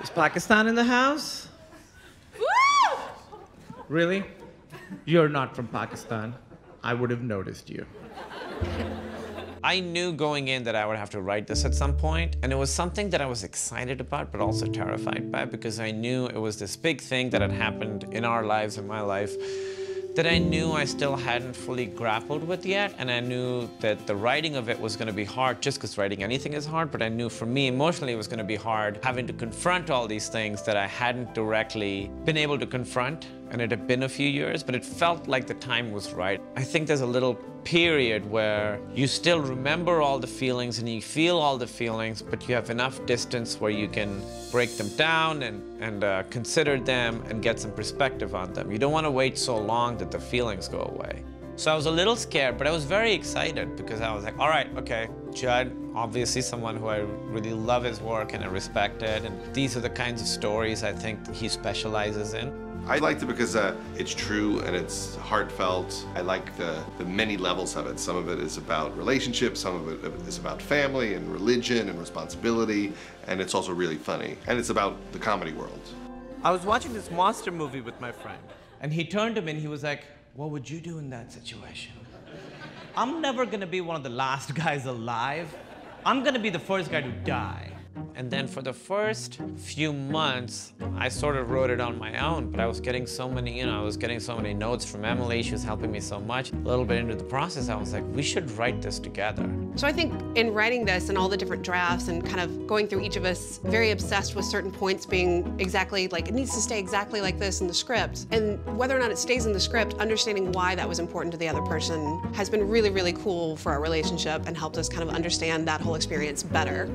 Is Pakistan in the house? Woo! Really? You're not from Pakistan. I would have noticed you. I knew going in that I would have to write this at some point, and it was something that I was excited about but also terrified by, because I knew it was this big thing that had happened in our lives, in my life, that I knew I still hadn't fully grappled with yet, and I knew that the writing of it was going to be hard, just because writing anything is hard, but I knew for me emotionally it was going to be hard having to confront all these things that I hadn't directly been able to confront, and it had been a few years, but it felt like the time was right. I think there's a little period where you still remember all the feelings and you feel all the feelings, but you have enough distance where you can break them down and consider them and get some perspective on them. You don't want to wait so long that the feelings go away. So I was a little scared, but I was very excited because I was like, all right, okay, Judd, obviously someone who I really love his work and I respect it, and these are the kinds of stories I think he specializes in. I liked it because it's true and it's heartfelt. I like the many levels of it. Some of it is about relationships, some of it is about family and religion and responsibility, and it's also really funny. And it's about the comedy world. I was watching this monster movie with my friend, and he turned to me and he was like, what would you do in that situation? I'm never gonna be one of the last guys alive. I'm gonna be the first guy to die. And then for the first few months, I sort of wrote it on my own, but I was getting so many, I was getting so many notes from Emily. She was helping me so much. A little bit into the process, I was like, we should write this together. So I think in writing this and all the different drafts and kind of going through each of us very obsessed with certain points being exactly like, it needs to stay exactly like this in the script. And whether or not it stays in the script, understanding why that was important to the other person has been really, really cool for our relationship and helped us kind of understand that whole experience better.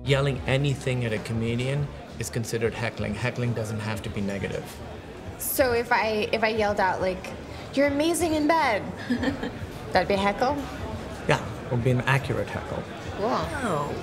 Yelling anything at a comedian is considered heckling. Heckling doesn't have to be negative. So if I yelled out like, "You're amazing in bed," that'd be a heckle? Yeah, it would be an accurate heckle. Cool.